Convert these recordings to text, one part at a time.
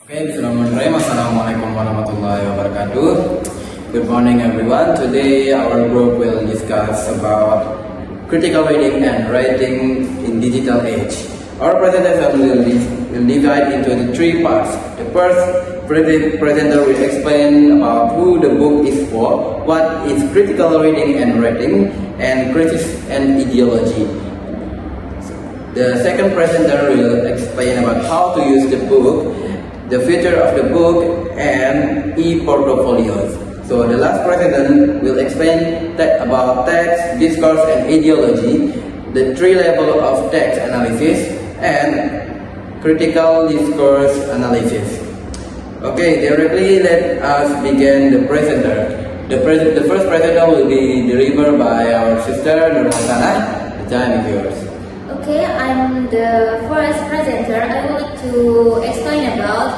Okay, Bismillahirrahmanirrahim. Assalamualaikum warahmatullahi wabarakatuh. Good morning, everyone. Today, our group will discuss about critical reading and writing in digital age. Our presentation will divide into the three parts. The first presenter will explain about who the book is for, what is critical reading and writing, and critics and ideology. The second presenter will explain about how to use the book, the feature of the book, and e-portfolios. So the last president will explain about text, discourse, and ideology, the three levels of text analysis, and critical discourse analysis. Okay, directly let us begin the presenter. The first presenter will be delivered by our sister Nurmahsana. The time is yours. Okay, I'm the first presenter. I would like to explain about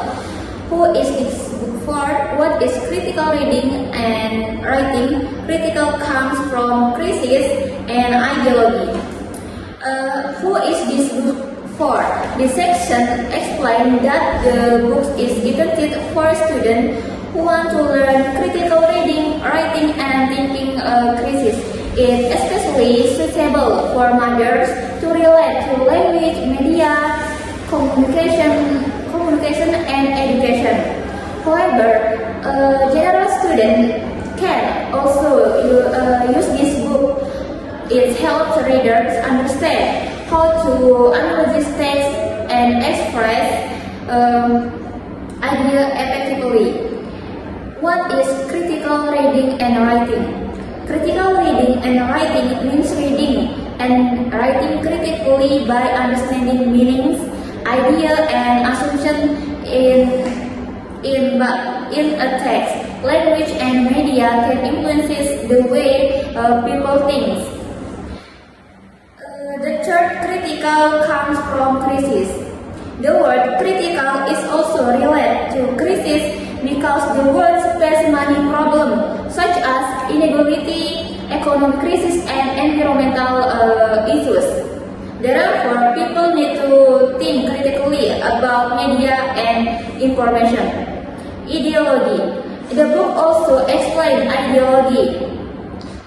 who is this book for, what is critical reading and writing. Critical comes from crisis and ideology. Who is this book for? This section explains that the book is intended for students who want to learn critical reading, writing, and thinking crisis. It is especially suitable for mothers to relate to language, media, communication, and education. However, general students can also use this book. It helps readers understand how to analyze text and express ideas effectively. What is critical reading and writing? Critical reading and writing means reading and writing critically by understanding meanings, idea, and assumption in a text. Language and media can influence the way people think. The third critical comes from crisis. The word critical is also related to crisis because the world faces many problems such as inequality, economic crisis, and environmental issues. Therefore, people need to think critically about media and information. Ideology. The book also explains ideology,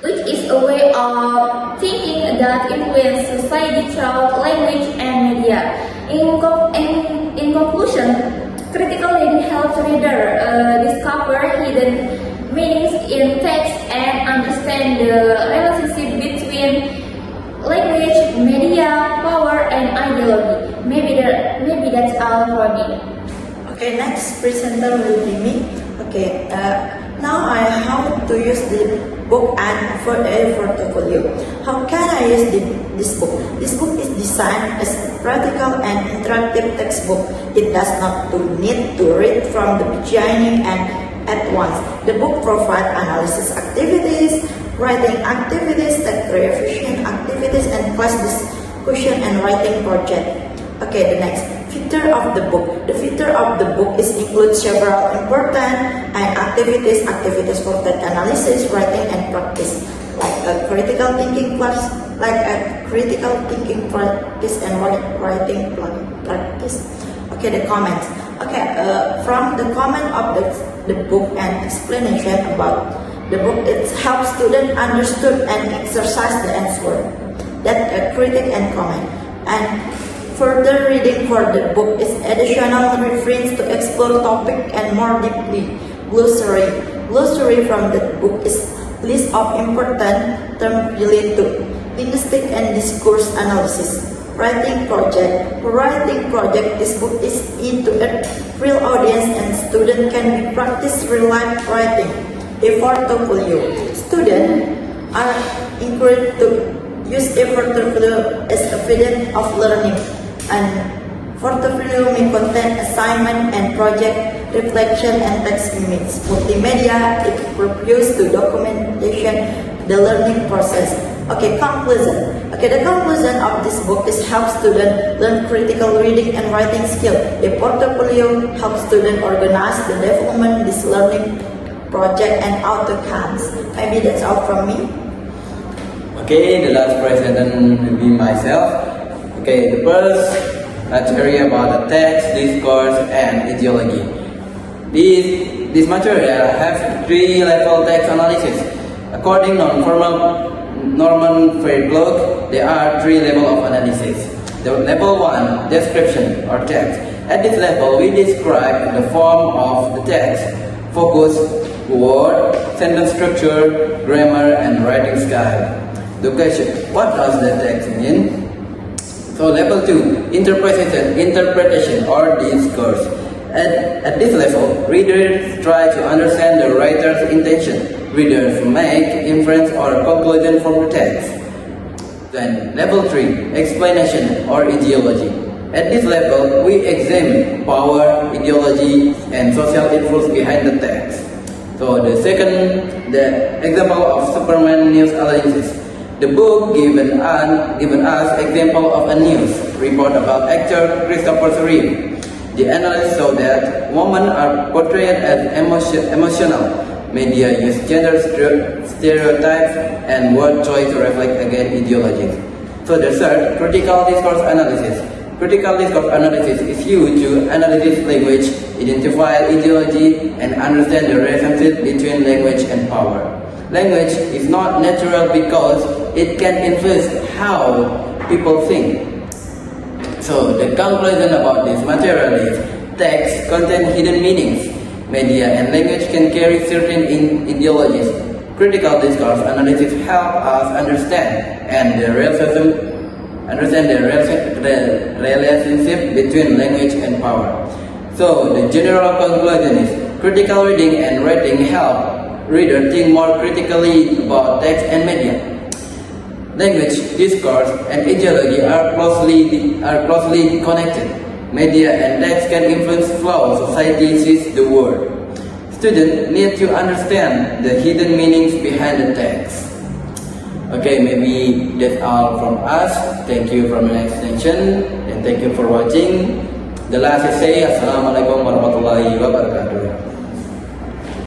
which is a way of thinking that influences society through language and media. In conclusion, critical reading helps readers discover hidden meanings in text and understand the relationship between language, media, power, and ideology. Maybe that's all for me. Okay, next presenter will be me. Okay, now I how to use the book and for a portfolio. How can I use this book? This book is designed as practical and interactive textbook. It does not need to read from the beginning and at once. The book provides analysis activities, writing activities, text revision activities, and class discussion and writing project. Okay, the next feature of the book. The feature of the book is includes several important activities for text analysis, writing, and practice, like a critical thinking class, practice and writing practice. Okay, the comments. Okay, from the comment of the book and explanation about the book, it helps students understood and exercise the answer. That critic and comment. And further reading for the book is additional reference to explore topic and more deeply. Glossary. Glossary from the book is list of important terms related to linguistic and discourse analysis. Writing project. For writing project, this book is into a real audience and student can be practice real life writing. A portfolio. Students are encouraged to use a portfolio as a method of learning. And portfolio may contain assignment and project, reflection, and text images. Multimedia, it refers to documentation, the learning process. Okay, conclusion. Okay, the conclusion of this book is help students learn critical reading and writing skill. A portfolio helps students organize the development, this learning project, and outcomes. Maybe that's all from me. Okay, the last presenter will be myself. Okay, the first a theory about the text, discourse, and ideology. This material has three-level text analysis. According to Norman Fairclough, there are three levels of analysis. The level 1, description or text. At this level, we describe the form of the text, focus, word, sentence structure, grammar, and writing style. The question, what does the text mean? So level 2, interpretation or discourse. At this level, readers try to understand the writer's intention. Readers make inference or conclusion from the text. Then level 3, explanation or ideology. At this level, we examine power, ideology, and social influence behind the text. So the example of Superman news analysis. The book given us example of a news report about actor Christopher Reeve. The analyst saw that women are portrayed as emotional. Media use gender stereotypes and word choice to reflect against ideologies. So the third, critical discourse analysis. Critical discourse analysis is used to analyze language, identify ideology, and understand the relationship between language and power. Language is not natural because it can influence how people think. So the conclusion about this material is text contain hidden meanings. Media and language can carry certain ideologies. Critical discourse analysis help us understand the relationship between language and power. So the general conclusion is critical reading and writing help readers think more critically about text and media. Language, discourse, and ideology are closely connected. Media and text can influence how society sees the world. Students need to understand the hidden meanings behind the text. Okay, maybe that's all from us. Thank you for my attention and thank you for watching. The last essay, Assalamualaikum warahmatullahi wabarakatuh.